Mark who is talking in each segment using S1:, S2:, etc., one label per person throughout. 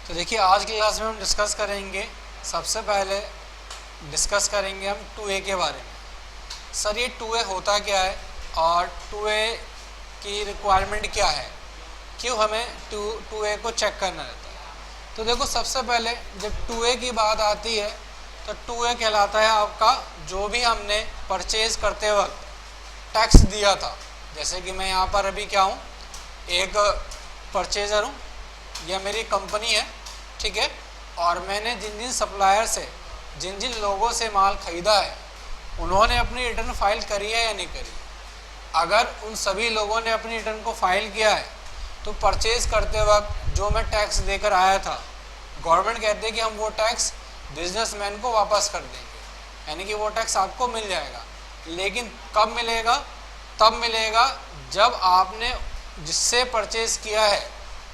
S1: तो देखिए आज की क्लास में हम डिस्कस करेंगे, सबसे पहले डिस्कस करेंगे हम 2A के बारे में। सर ये 2A होता क्या है और 2A की रिक्वायरमेंट क्या है, क्यों हमें 2A को चेक करना रहता है। तो देखो सबसे पहले जब 2A की बात आती है तो 2A कहलाता है आपका जो भी हमने परचेज करते वक्त टैक्स दिया था। जैसे कि मैं यहाँ पर अभी क्या हूँ, एक परचेज़र हूँ या मेरी कंपनी है, ठीक है, और मैंने जिन जिन सप्लायर से जिन जिन लोगों से माल ख़रीदा है उन्होंने अपनी रिटर्न फाइल करी है या नहीं करी। अगर उन सभी लोगों ने अपनी रिटर्न को फाइल किया है तो परचेज़ करते वक्त जो मैं टैक्स देकर आया था, गवर्नमेंट कहते हैं कि हम वो टैक्स बिजनेसमैन को वापस कर देंगे, यानी कि वो टैक्स आपको मिल जाएगा। लेकिन कब मिलेगा? तब मिलेगा जब आपने जिससे परचेज़ किया है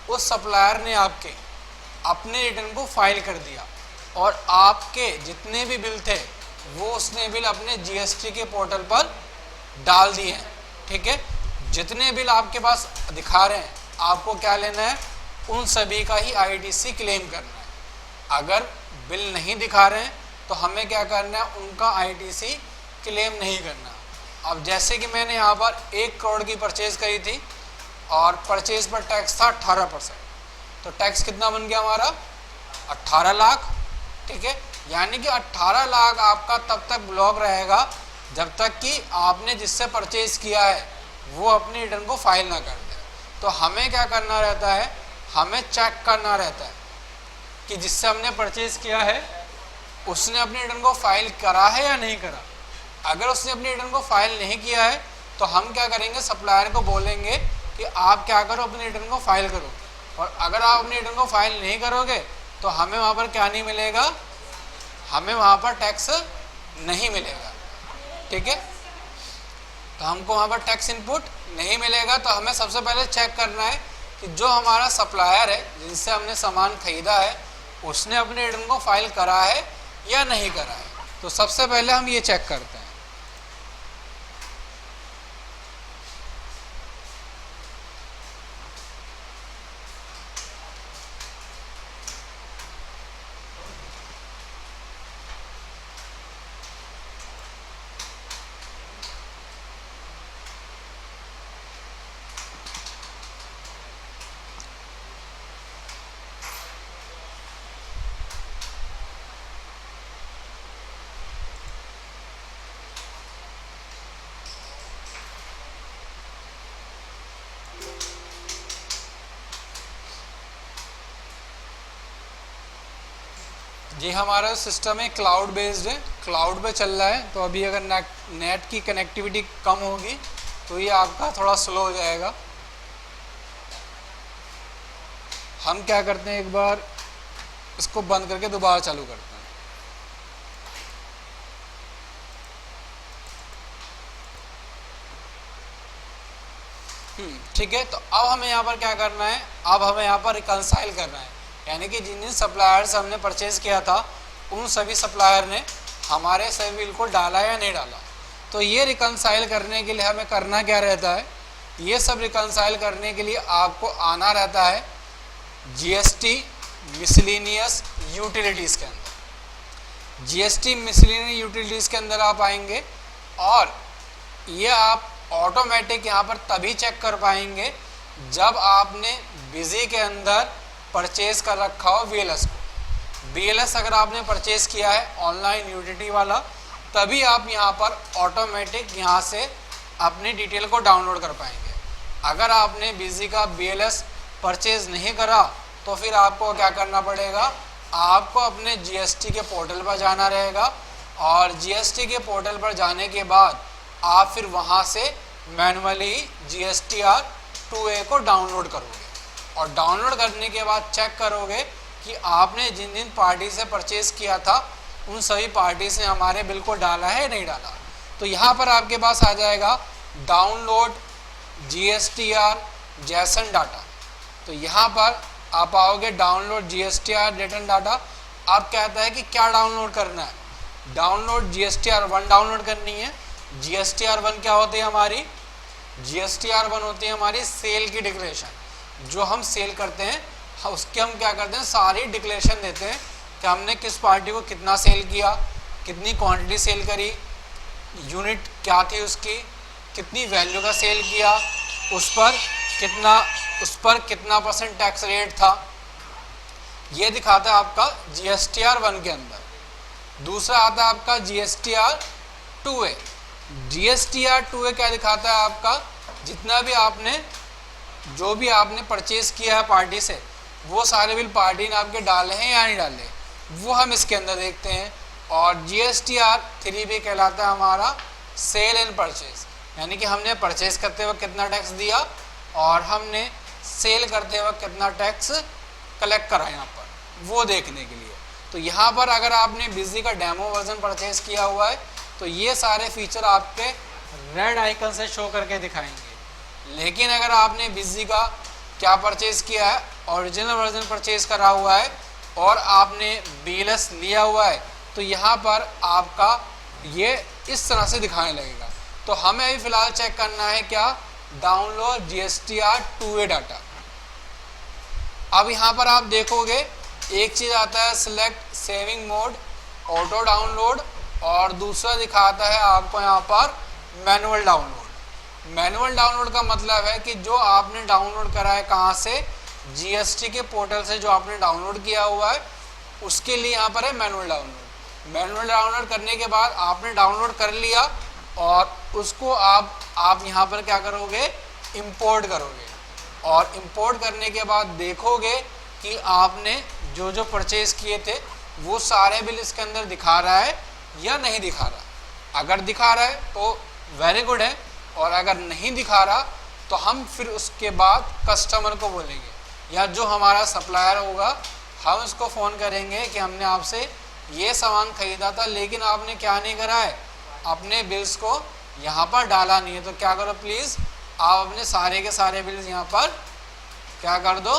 S1: उस सप्लायर ने आपके अपने रिटर्न को फाइल कर दिया और आपके जितने भी बिल थे वो उसने बिल अपने जीएसटी के पोर्टल पर डाल दिए हैं, ठीक है। जितने बिल आपके पास दिखा रहे हैं आपको क्या लेना है, उन सभी का ही आईटीसी क्लेम करना है। अगर बिल नहीं दिखा रहे हैं तो हमें क्या करना है, उनका आईटीसी क्लेम नहीं करना। अब जैसे कि मैंने यहाँ पर 1 करोड़ की परचेज़ करी थी और परचेज़ पर टैक्स था 18%, तो टैक्स कितना बन गया हमारा 18 लाख, ठीक है। यानी कि 18 लाख आपका तब तक ब्लॉक रहेगा जब तक कि आपने जिससे परचेज़ किया है वो अपनी रिटर्न को फाइल ना कर दे। तो हमें क्या करना रहता है, हमें चेक करना रहता है कि जिससे हमने परचेज़ किया है उसने अपनी रिटर्न को फाइल करा है या नहीं करा। अगर उसने अपनी रिटर्न को फाइल नहीं किया है तो हम क्या करेंगे, सप्लायर को बोलेंगे कि आप क्या करो, अपनी रिटर्न को फाइल करो। और अगर आप अपनी रिटर्न को फाइल नहीं करोगे तो हमें वहाँ पर क्या नहीं मिलेगा, हमें वहाँ पर टैक्स नहीं मिलेगा, ठीक है। तो हमको वहाँ पर टैक्स इनपुट नहीं मिलेगा। तो हमें सबसे पहले चेक करना है कि जो हमारा सप्लायर है जिनसे हमने सामान खरीदा है उसने अपनी रिटर्न को फाइल करा है या नहीं करा है। तो सबसे पहले हम ये चेक करते हैं। जी हमारा सिस्टम है क्लाउड बेस्ड है, क्लाउड पे चल रहा है। तो अभी अगर नेट की कनेक्टिविटी कम होगी तो ये आपका थोड़ा स्लो हो जाएगा। हम क्या करते हैं, एक बार इसको बंद करके दोबारा चालू करते हैं, ठीक है। तो अब हमें यहाँ पर क्या करना है, अब हमें यहाँ पर रिकंसाइल करना है, यानी कि जिन जिन सप्लायर से हमने परचेज़ किया था उन सभी सप्लायर ने हमारे सभी बिल को डाला या नहीं डाला। तो ये रिकंसाइल करने के लिए हमें करना क्या रहता है, ये सब रिकंसाइल करने के लिए आपको आना रहता है जीएसटी मिसलेनियस यूटिलिटीज़ के अंदर। जीएसटी मिसलेनियस यूटिलिटीज़ के अंदर आप आएंगे और ये आप ऑटोमेटिक यहाँ पर तभी चेक कर पाएंगे जब आपने बिजी के अंदर परचेज कर रखा हो वीएलएस को। वीएलएस अगर आपने परचेज किया है ऑनलाइन यूटिलिटी वाला, तभी आप यहाँ पर ऑटोमेटिक यहाँ से अपनी डिटेल को डाउनलोड कर पाएंगे। अगर आपने बिजी का वीएलएस परचेज नहीं करा तो फिर आपको क्या करना पड़ेगा, आपको अपने जीएसटी के पोर्टल पर जाना रहेगा और जीएसटी के पोर्टल पर जाने के बाद आप फिर वहाँ से मैनुअली जीएसटीआर 2A को डाउनलोड करोगे और डाउनलोड करने के बाद चेक करोगे कि आपने जिन जिन पार्टी से परचेज़ किया था उन सभी पार्टी से हमारे बिल को डाला है नहीं डाला। तो यहाँ पर आपके पास आ जाएगा डाउनलोड जीएसटीआर जेसन डाटा। तो यहाँ पर आप आओगे डाउनलोड जीएसटीआर रिटर्न डाटा। आप कहता है कि क्या डाउनलोड करना है, डाउनलोड जीएसटीआर 1 डाउनलोड करनी है। जीएसटीआर 1 क्या होती है हमारी, जीएसटीआर 1 होती है हमारी सेल की डिक्लेरेशन। जो हम सेल करते हैं उसके हम क्या करते हैं, सारी डिक्लेरेशन देते हैं कि हमने किस पार्टी को कितना सेल किया, कितनी क्वांटिटी सेल करी, यूनिट क्या थी उसकी, कितनी वैल्यू का सेल किया, उस पर कितना परसेंट टैक्स रेट था। ये दिखाता है आपका GSTR 1 के अंदर। दूसरा आता है आपका GSTR 2A। GSTR 2A क्या दिखाता है आपका, जितना भी आपने जो भी आपने परचेज किया है पार्टी से, वो सारे बिल पार्टी ने आपके डाले हैं या नहीं डाले, वो हम इसके अंदर देखते हैं। और GSTR 3B कहलाता है हमारा सेल एंड परचेज, यानी कि हमने परचेज करते वक्त कितना टैक्स दिया और हमने सेल करते वक्त कितना टैक्स कलेक्ट करा यहाँ पर, वो देखने के लिए। तो यहाँ पर अगर आपने बिजी का डेमो वर्जन परचेज किया हुआ है तो ये सारे फीचर आपके रेड आइकन से शो करके दिखाएंगे। लेकिन अगर आपने बिजी का क्या परचेज किया है, ओरिजिनल वर्जन परचेज करा हुआ है और आपने BLS लिया हुआ है, तो यहाँ पर आपका ये इस तरह से दिखाने लगेगा। तो हमें अभी फ़िलहाल चेक करना है क्या, डाउनलोड GSTR 2A डाटा। अब यहाँ पर आप देखोगे एक चीज़ आता है select saving mode, auto download, और दूसरा दिखाता है आपको यहाँ पर मैनुअल डाउनलोड। मैनुअल डाउनलोड का मतलब है कि जो आपने डाउनलोड करा है कहाँ से, GST के पोर्टल से जो आपने डाउनलोड किया हुआ है उसके लिए यहाँ पर है मैनुअल डाउनलोड। मैनुअल डाउनलोड करने के बाद आपने डाउनलोड कर लिया और उसको आप यहाँ पर क्या करोगे, इंपोर्ट करोगे। और इंपोर्ट करने के बाद देखोगे कि आपने जो जो परचेज किए थे वो सारे बिल इसके अंदर दिखा रहा है या नहीं दिखा रहा। अगर दिखा रहा है तो वेरी गुड है, और अगर नहीं दिखा रहा तो हम फिर उसके बाद कस्टमर को बोलेंगे या जो हमारा सप्लायर होगा हम उसको फ़ोन करेंगे कि हमने आपसे ये सामान ख़रीदा था लेकिन आपने क्या नहीं करा है, अपने बिल्स को यहाँ पर डाला नहीं है। तो क्या करो प्लीज़, आप अपने सारे के सारे बिल्स यहाँ पर क्या कर दो,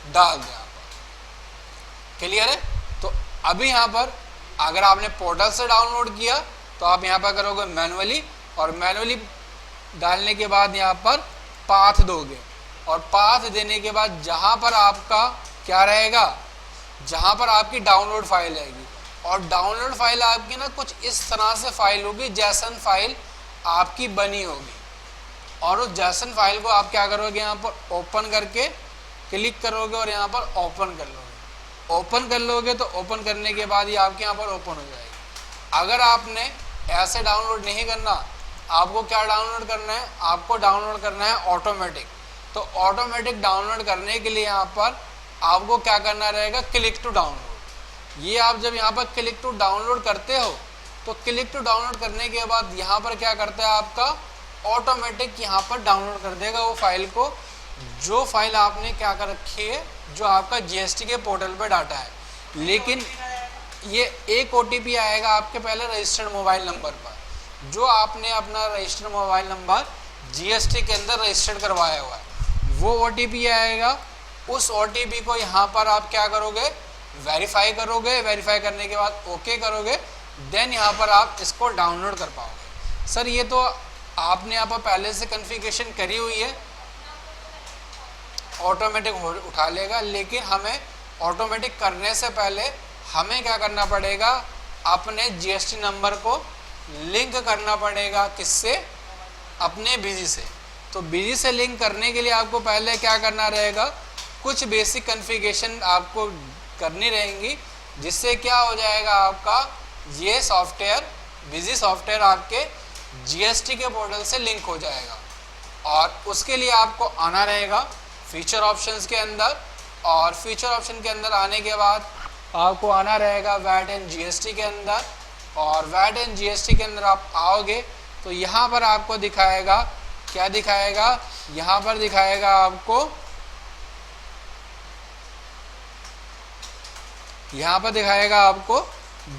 S1: डाल दो यहाँ पर। क्लियर है? तो अभी यहाँ पर अगर आपने पोर्टल से डाउनलोड किया तो आप यहाँ पर करोगे मैनुअली, और मैनुअली डालने के बाद यहाँ पर पाथ दोगे, और पाथ देने के बाद जहाँ पर आपका क्या रहेगा, जहाँ पर आपकी डाउनलोड फाइल आएगी, और डाउनलोड फाइल आपकी ना कुछ इस तरह से फाइल होगी, जैसन फाइल आपकी बनी होगी। और उस जैसन फाइल को आप क्या करोगे, यहाँ पर ओपन करके क्लिक करोगे और यहाँ पर ओपन कर लोगे। ओपन कर लोगे तो ओपन करने के बाद ये आपके यहाँ पर ओपन हो जाएगी। अगर आपने ऐसे डाउनलोड नहीं करना, आपको क्या डाउनलोड करना है, आपको डाउनलोड करना है ऑटोमेटिक। तो ऑटोमेटिक डाउनलोड करने के लिए यहाँ पर आपको क्या करना रहेगा, क्लिक टू डाउनलोड। ये आप जब यहाँ पर क्लिक टू डाउनलोड करते हो तो क्लिक टू डाउनलोड करने के बाद यहाँ पर क्या करता है, आपका ऑटोमेटिक यहाँ पर डाउनलोड कर देगा वो फाइल को, जो फाइल आपने क्या कर रखी है, जो आपका GST के पोर्टल पर डाटा है। लेकिन ये एक OTP आएगा आपके पहले रजिस्टर्ड मोबाइल नंबर पर, जो आपने अपना रजिस्टर्ड मोबाइल नंबर GST के अंदर रजिस्टर्ड करवाया हुआ है, वो OTP आएगा। उस OTP को यहाँ पर आप क्या करोगे, वेरीफाई करोगे। वेरीफाई करने के बाद ओके करोगे, देन यहाँ पर आप इसको डाउनलोड कर पाओगे। सर ये तो आपने यहाँ पर पहले से कॉन्फ़िगरेशन करी हुई है, ऑटोमेटिक उठा लेगा। लेकिन हमें ऑटोमेटिक करने से पहले हमें क्या करना पड़ेगा, अपने GST नंबर को लिंक करना पड़ेगा, किससे, अपने बिजी से। तो बिजी से लिंक करने के लिए आपको पहले क्या करना रहेगा, कुछ बेसिक कॉन्फ़िगरेशन आपको करनी रहेंगी, जिससे क्या हो जाएगा, आपका ये सॉफ्टवेयर, बिजी सॉफ्टवेयर आपके GST के पोर्टल से लिंक हो जाएगा। और उसके लिए आपको आना रहेगा फीचर ऑप्शंस के अंदर, और फीचर ऑप्शन के अंदर आने के बाद आपको आना रहेगा वैट एंड GST के अंदर। और वैट एंड GST के अंदर आप आओगे तो यहाँ पर आपको दिखाएगा, क्या दिखाएगा, यहाँ पर दिखाएगा आपको, यहाँ पर दिखाएगा आपको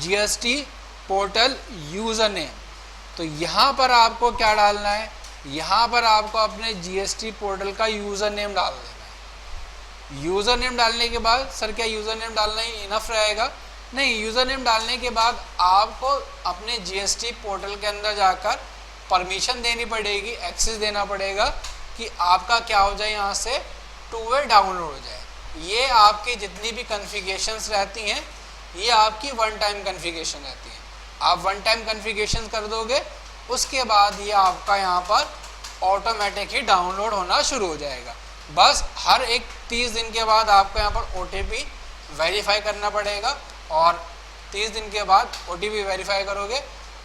S1: GST पोर्टल यूज़र नेम। तो यहाँ पर आपको क्या डालना है, यहाँ पर आपको अपने GST पोर्टल का यूज़र नेम डाल देना है। यूज़र नेम डालने के बाद, सर क्या यूज़र नेम डालना ही इनफ रहेगा? नहीं, यूज़र नेम डालने के बाद आपको अपने GST पोर्टल के अंदर जाकर परमिशन देनी पड़ेगी, एक्सेस देना पड़ेगा कि आपका क्या हो जाए, यहाँ से 2A डाउनलोड हो जाए। ये आपकी जितनी भी कॉन्फ़िगरेशंस रहती हैं ये आपकी वन टाइम कॉन्फ़िगरेशन रहती है। आप वन टाइम कॉन्फ़िगरेशन कर दोगे, उसके बाद ये आपका यहाँ पर ऑटोमेटिक ही डाउनलोड होना शुरू हो जाएगा। बस हर एक 30 दिन के बाद आपको यहाँ पर OTP वेरीफाई करना पड़ेगा, और 30 दिन के बाद OTP वेरीफाई करोगे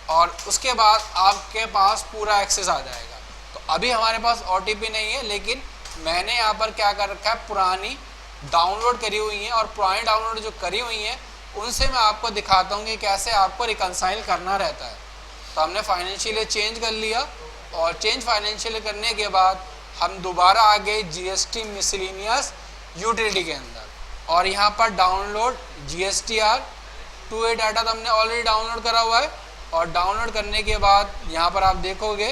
S1: और उसके बाद आपके पास पूरा एक्सेस आ जाएगा। तो अभी हमारे पास OTP नहीं है, लेकिन मैंने यहाँ पर क्या कर रखा है, पुरानी डाउनलोड करी हुई हैं, और पुरानी डाउनलोड जो करी हुई हैं उनसे मैं आपको दिखाता हूँ कि कैसे आपको रिकंसाइल करना रहता है। तो हमने फाइनेंशियल चेंज कर लिया, और चेंज फाइनेंशियल करने के बाद हम दोबारा आ गए GST मिसलेनियस यूटिलिटी के अंदर, और यहाँ पर डाउनलोड GSTR 2A डाटा तो हमने ऑलरेडी डाउनलोड करा हुआ है। और डाउनलोड करने के बाद यहाँ पर आप देखोगे,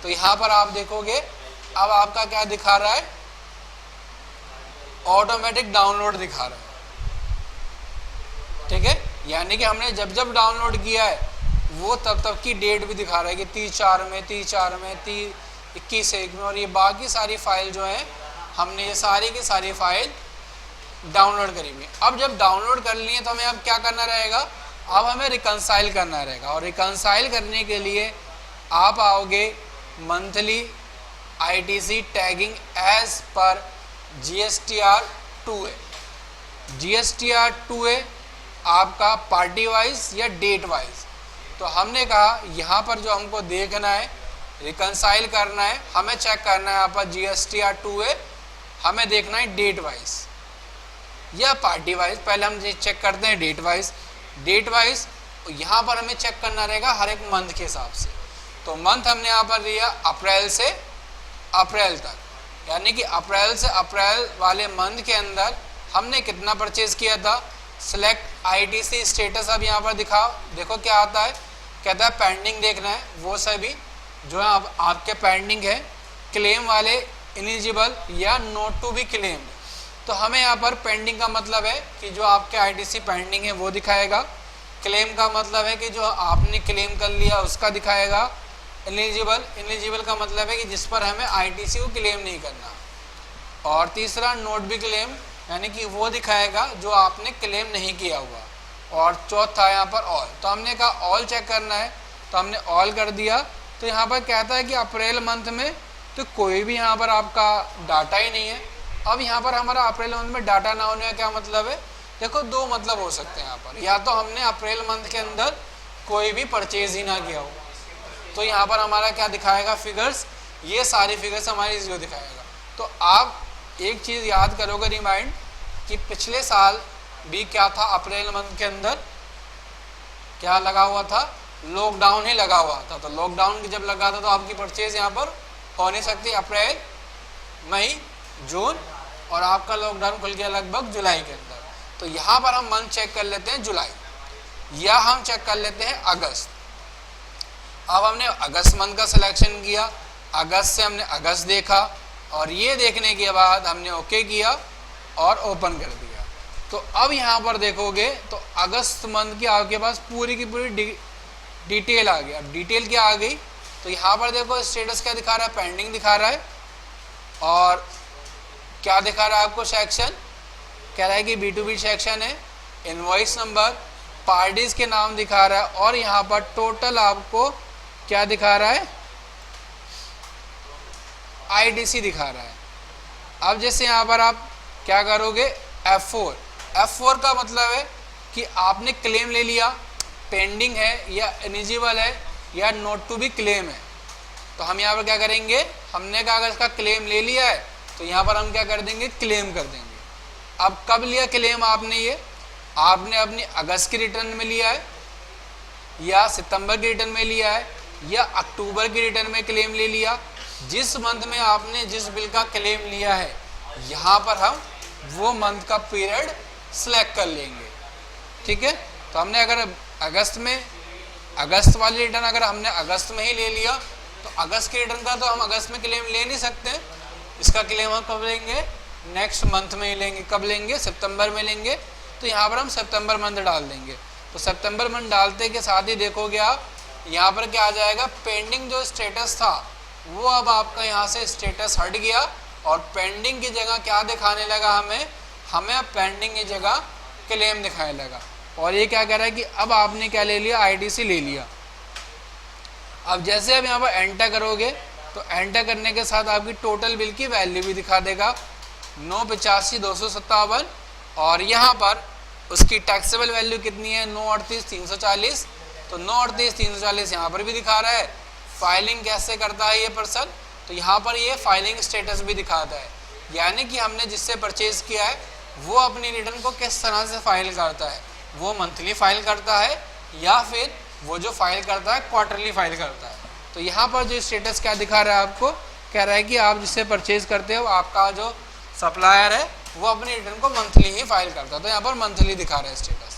S1: तो यहाँ पर आप देखोगे अब आपका क्या दिखा रहा है, ऑटोमेटिक डाउनलोड दिखा रहा है। ठीक है, यानी कि हमने जब जब डाउनलोड किया है वो तब तब की डेट भी दिखा रहा है कि 30/4 में, 30/4 में, 21/1 में, और ये बाकी सारी फाइल जो है हमने ये सारी की सारी फाइल डाउनलोड करी हुई। अब जब डाउनलोड कर लिए तो हमें अब क्या करना रहेगा, अब हमें रिकंसाइल करना रहेगा। और रिकंसाइल करने के लिए आप आओगे monthly ITC tagging as per GSTR 2A। GSTR 2A आपका पार्टी वाइज या डेट वाइज। तो हमने कहा यहाँ पर जो हमको देखना है, रिकंसाइल करना है, हमें चेक करना है यहाँ पर GSTR 2A, हमें देखना है डेट वाइज या पार्टी वाइज। पहले हम चेक करते हैं डेट वाइज। डेट वाइज यहाँ पर हमें चेक करना रहेगा हर एक मंथ के हिसाब से। तो मंथ हमने यहाँ पर दिया अप्रैल से अप्रैल तक, यानी कि अप्रैल से अप्रैल वाले मंथ के अंदर हमने कितना परचेज किया था। सेलेक्ट ITC स्टेटस अब यहाँ पर दिखाओ, देखो क्या आता है, कहता है पेंडिंग देखना है, वो सभी जो है आपके पेंडिंग है, क्लेम वाले एलिजिबल या नोट टू बी क्लेम। तो हमें यहाँ पर पेंडिंग का मतलब है कि जो आपके ITC पेंडिंग है वो दिखाएगा, क्लेम का मतलब है कि जो आपने क्लेम कर लिया उसका दिखाएगा, एलिजिबल का मतलब है कि जिस पर हमें ITC को क्लेम नहीं करना, और तीसरा नोट बी क्लेम यानी कि वो दिखाएगा जो आपने क्लेम नहीं किया हुआ, और चौथा यहाँ पर ऑल। तो हमने कहा ऑल चेक करना है, तो हमने ऑल कर दिया। तो यहाँ पर कहता है कि अप्रैल मंथ में तो कोई भी यहाँ पर आपका डाटा ही नहीं है। अब यहाँ पर हमारा अप्रैल मंथ में डाटा ना होने का क्या मतलब है, देखो दो मतलब हो सकते हैं यहाँ पर, या तो हमने अप्रैल मंथ के अंदर कोई भी परचेज ही ना किया हो, तो यहाँ पर हमारा क्या दिखाएगा, फिगर्स, ये सारी फिगर्स हमारी जीरो दिखाएगा। तो आप एक चीज़ याद करोगे रिमाइंड कि पिछले साल भी क्या था, अप्रैल मंथ के अंदर क्या लगा हुआ था, लॉकडाउन ही लगा हुआ था। तो लॉकडाउन जब लगा था तो आपकी परचेज यहाँ पर हो नहीं सकती अप्रैल, मई, जून, और आपका लॉकडाउन खुल गया लगभग जुलाई के अंदर। तो यहाँ पर हम मंथ चेक कर लेते हैं जुलाई, या हम चेक कर लेते हैं अगस्त। अब हमने अगस्त मंथ का सिलेक्शन किया, अगस्त से हमने अगस्त देखा, और ये देखने के बाद हमने ओके किया और ओपन कर दिया। तो अब यहाँ पर देखोगे तो अगस्त मंथ की आपके पास पूरी की पूरी डिटेल आ गई। अब डिटेल क्या आ गई, तो यहाँ पर देखो स्टेटस क्या दिखा रहा है, पेंडिंग दिखा रहा है, और क्या दिखा रहा है आपको, सेक्शन कह रहा है कि B2B सेक्शन है, इनवॉइस नंबर, पार्टीज के नाम दिखा रहा है, और यहाँ पर टोटल आपको क्या दिखा रहा है, ITC दिखा रहा है। अब जैसे यहाँ पर आप क्या करोगे, F4 का मतलब है कि आपने क्लेम ले लिया, पेंडिंग है या एलिजिबल है या नोट टू बी क्लेम है। तो हम यहाँ पर क्या करेंगे, हमने कहा अगर इसका क्लेम ले लिया है तो यहाँ पर हम क्या कर देंगे, क्लेम कर देंगे। अब कब लिया क्लेम आपने, ये आपने अपनी अगस्त की रिटर्न में लिया है, या सितंबर की रिटर्न में लिया है, या अक्टूबर की रिटर्न में क्लेम ले लिया, जिस मंथ में आपने जिस बिल का क्लेम लिया है, यहाँ पर हम वो मंथ का पीरियड सिलेक्ट कर लेंगे। ठीक है, तो हमने अगर अगस्त वाली रिटर्न अगर हमने अगस्त में ही ले लिया, तो अगस्त की रिटर्न का तो हम अगस्त में क्लेम ले नहीं सकते, इसका क्लेम हम कब लेंगे, नेक्स्ट मंथ में ही लेंगे। कब लेंगे, सितंबर में लेंगे। तो यहाँ पर हम सितंबर मंथ डाल देंगे। तो सितंबर मंथ डालते के साथ ही देखोगे आप यहाँ पर क्या आ जाएगा, पेंडिंग जो स्टेटस था वो अब आपका यहाँ से स्टेटस हट गया, और पेंडिंग की जगह क्या दिखाने लगा हमें अब पेंडिंग की जगह क्लेम दिखाने लगा। और ये क्या कह रहा है कि अब आपने क्या ले लिया, ITC ले लिया। अब जैसे अब यहाँ पर एंटर करोगे तो एंटर करने के साथ आपकी टोटल बिल की वैल्यू भी दिखा देगा 985,257, और यहाँ पर उसकी टैक्सेबल वैल्यू कितनी है 938,340। तो 938,340 यहाँ पर भी दिखा रहा है। फाइलिंग कैसे करता है ये पर्सन, तो यहाँ पर ये फाइलिंग स्टेटस भी दिखाता है, यानी कि हमने जिससे परचेज किया है वो अपनी रिटर्न को किस तरह से फाइल करता है, वो मंथली फाइल करता है या फिर वो जो फाइल करता है क्वार्टरली फाइल करता है। तो यहाँ पर जो स्टेटस क्या दिखा रहा है आपको, कह रहा है कि आप जिससे परचेज करते हो आपका जो सप्लायर है वो अपनी रिटर्न को मंथली ही फाइल करता है। तो यहाँ पर मंथली दिखा रहा है स्टेटस।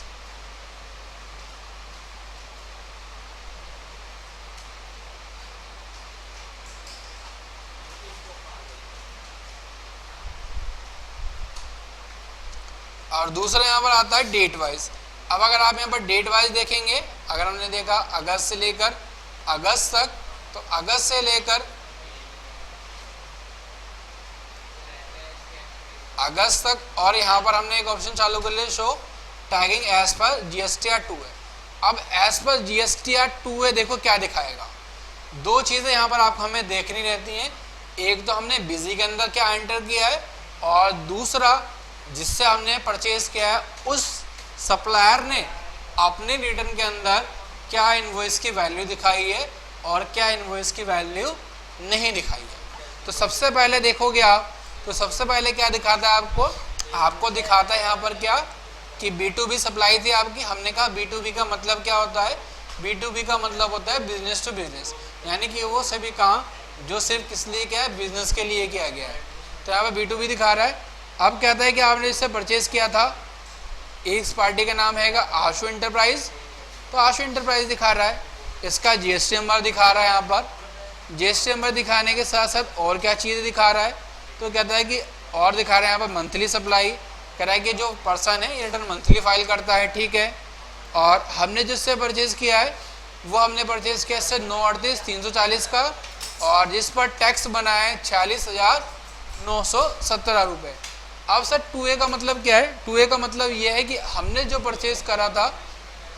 S1: और दूसरा यहाँ पर आता है डेट वाइज। अब अगर आप यहाँ पर डेट वाइज देखेंगे, अगर हमने देखा अगस्त से लेकर अगस्त तक, तो अगस्त से लेकर अगस्त तक, और यहाँ पर हमने एक ऑप्शन चालू कर लिया show tagging as per GSTR 2 है। अब एज पर GSTR 2 है, देखो क्या दिखाएगा। दो चीज़ें यहाँ पर आपको हमें देखनी रहती हैं, एक तो हमने बिजी के अंदर क्या एंटर किया है, और दूसरा जिससे हमने परचेज किया है उस सप्लायर ने अपने रिटर्न के अंदर क्या इनवॉइस की वैल्यू दिखाई है और क्या इनवॉइस की वैल्यू नहीं दिखाई है। तो सबसे पहले देखोगे आप, तो सबसे पहले क्या दिखाता है आपको दिखाता है यहाँ पर क्या कि B2B सप्लाई थी आपकी। हमने कहा B2B का मतलब क्या होता है, B2B का मतलब होता है बिजनेस टू बिजनेस, यानी कि वो सभी काम जो सिर्फ किस लिए क्या है, बिजनेस के लिए किया गया है। तो यहाँ पर B2B दिखा रहा है। अब कहता है कि आपने इससे परचेज किया था, इस पार्टी का नाम हैगा आशु इंटरप्राइज, तो आशु इंटरप्राइज दिखा रहा है। इसका GST नंबर दिखा रहा है, यहाँ पर GST नंबर दिखाने के साथ साथ और क्या चीज़ें दिखा रहा है, तो कहता है कि और दिखा रहा है यहाँ पर मंथली सप्लाई, कह रहा है कि जो पर्सन है ये रिटर्न मंथली फाइल करता है, ठीक है। और हमने जिससे परचेज़ किया है वो हमने परचेज़ किया इससे 938,340 का, और जिस पर टैक्स बना है 46,917 रुपये। अब सर 2A का मतलब क्या है, 2A का मतलब ये है कि हमने जो परचेज़ करा था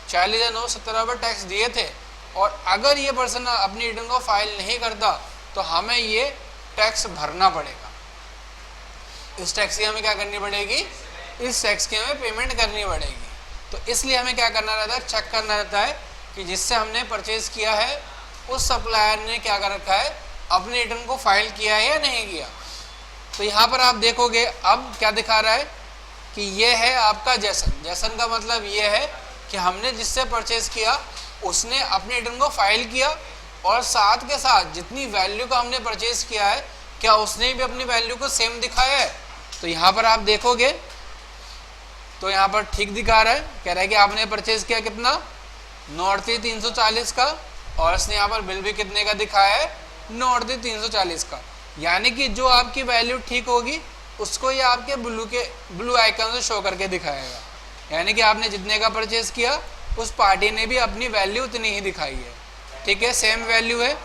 S1: 46,917 रुपये टैक्स दिए थे, और अगर ये पर्सन अपनी रिटर्न को फाइल नहीं करता तो हमें ये टैक्स भरना पड़ेगा। इस टैक्स की हमें क्या करनी पड़ेगी, इस टैक्स की हमें पेमेंट करनी पड़ेगी। तो इसलिए हमें क्या करना रहता है, चेक करना रहता है कि जिससे हमने परचेज़ किया है उस सप्लायर ने क्या कर रखा है, अपनी रिटर्न को फाइल किया है या नहीं किया। तो यहाँ पर आप देखोगे अब क्या दिखा रहा है कि ये है आपका जैसन का मतलब ये है कि हमने जिससे परचेज़ किया उसने अपनी रिटर्न को फाइल किया, और साथ के साथ जितनी वैल्यू का हमने परचेज़ किया है क्या उसने भी अपनी वैल्यू को सेम दिखाया है। तो यहाँ पर आप देखोगे तो यहाँ पर ठीक दिखा रहा है, कह रहा है कि आपने परचेज़ किया कितना 938,340 का, और इसने यहाँ पर बिल भी कितने का दिखाया है 938,340 का। यानी कि जो आपकी वैल्यू ठीक होगी उसको ये आपके ब्लू आइकन से शो करके दिखाएगा, यानी कि आपने जितने का परचेज़ किया उस पार्टी ने भी अपनी वैल्यू उतनी ही दिखाई है, ठीक है। सेम वैल्यू है,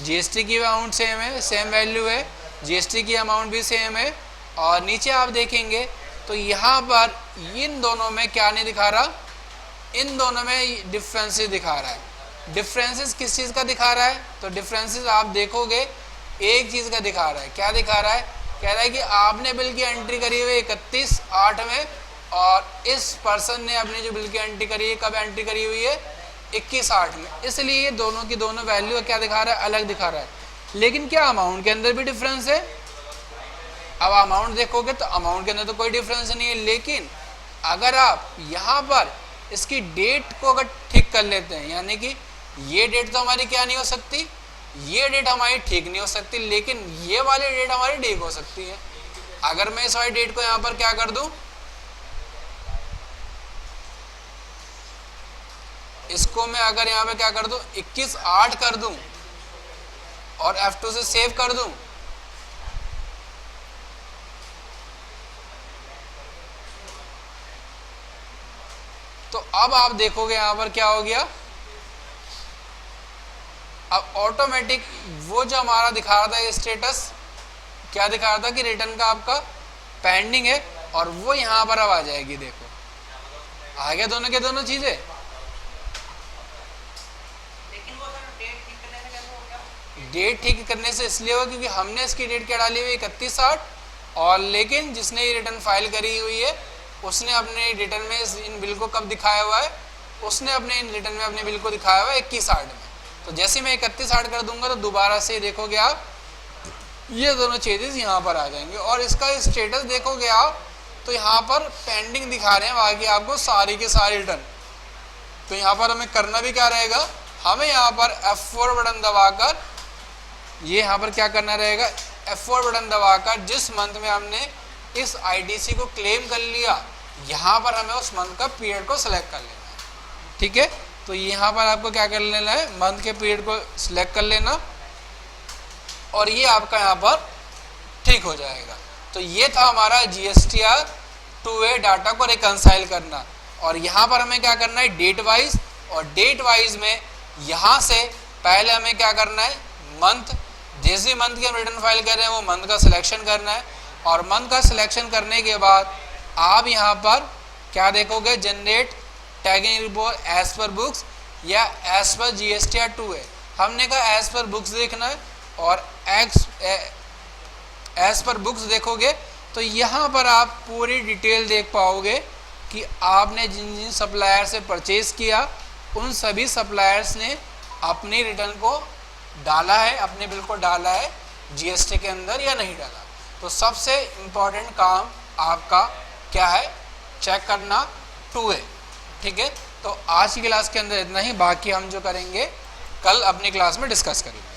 S1: GST की अमाउंट सेम है, सेम वैल्यू है, GST की अमाउंट भी सेम है। और नीचे आप देखेंगे तो यहाँ पर इन दोनों में क्या नहीं दिखा रहा, इन दोनों में डिफरेंसेस दिखा रहा है। डिफरेंसेस किस चीज़ का दिखा रहा है, तो डिफरेंसेस आप देखोगे एक चीज़ का दिखा रहा है। क्या दिखा रहा है, कह रहा है कि आपने बिल की एंट्री करी हुई 31/8 में, और इस पर्सन ने अपनी जो बिल की एंट्री करी है कब एंट्री करी हुई है 21/8 में, इसलिए ये दोनों की दोनों वैल्यू क्या दिखा रहा है, अलग दिखा रहा है। लेकिन क्या अमाउंट के अंदर भी डिफरेंस है। अब अमाउंट देखोगे तो अमाउंट के अंदर तो कोई डिफरेंस नहीं है, लेकिन अगर आप यहाँ पर इसकी डेट को अगर ठीक कर लेते हैं, यानी कि ये डेट तो हमारी क्या नहीं हो सकती, ये डेट हमारी ठीक नहीं हो सकती, लेकिन ये वाली डेट हमारी ठीक हो सकती है। अगर मैं इस वाली डेट को यहाँ पर क्या कर दूं, इसको मैं अगर यहाँ पे क्या कर दूं 21/8 कर दूं और F2 से सेव कर दूं, तो अब आप देखोगे यहाँ पर क्या हो गया, अब ऑटोमेटिक वो जो हमारा दिखा रहा था स्टेटस क्या दिखा रहा था कि रिटर्न का आपका पेंडिंग है, और वो यहाँ पर अब आ जाएगी। देखो आ गया दोनों के दोनों चीजें। डेट ठीक करने से इसलिए हुआ क्योंकि हमने इसकी डेट क्या डाली हुई 31/8, और लेकिन जिसने ये रिटर्न फाइल करी हुई है उसने अपने रिटर्न में इन बिल को कब दिखाया हुआ है, उसने अपने इन रिटर्न में अपने बिल को दिखाया हुआ है 21/8 में। तो जैसे मैं 31/8 कर दूंगा तो दोबारा से देखोगे आप ये दोनों चेंजेस यहाँ पर आ जाएंगे, और इसका स्टेटस देखोगे आप तो यहाँ पर पेंडिंग दिखा रहे हैं बाकी आपको सारी के सारी रिटर्न। तो यहाँ पर हमें करना भी क्या रहेगा, हमें यहाँ पर F4 बटन दबाकर ये यहाँ पर क्या करना रहेगा, F4 बटन दबाकर जिस मंथ में हमने इस ITC को क्लेम कर लिया यहाँ पर हमें उस मंथ का पीरियड को सिलेक्ट कर लेना है। ठीक है, तो यहाँ पर आपको क्या कर लेना है, मंथ के पीरियड को सिलेक्ट कर लेना, और ये आपका यहाँ पर ठीक हो जाएगा। तो ये था हमारा GSTR 2A डाटा को रिकंसाइल करना। और यहाँ पर हमें क्या करना है, डेट वाइज, और डेट वाइज में यहाँ से पहले हमें क्या करना है, मंथ, जैसे मंथ की हम रिटर्न फाइल कर रहे हैं वो मंथ का सिलेक्शन करना है, और मंथ का सिलेक्शन करने के बाद आप यहाँ पर क्या देखोगे, generate tagging report as per books या एज पर GSTR 2A। हमने कहा एज पर बुक्स देखना है, और एज पर बुक्स देखोगे तो यहाँ पर आप पूरी डिटेल देख पाओगे कि आपने जिन जिन सप्लायर से परचेज किया उन सभी सप्लायर्स ने अपनी रिटर्न को डाला है, अपने बिल को डाला है GST के अंदर या नहीं डाला। तो सबसे इम्पोर्टेंट काम आपका क्या है, चेक करना 2A। ठीक है, तो आज की क्लास के अंदर इतना ही, बाकी हम जो करेंगे कल अपनी क्लास में डिस्कस करेंगे।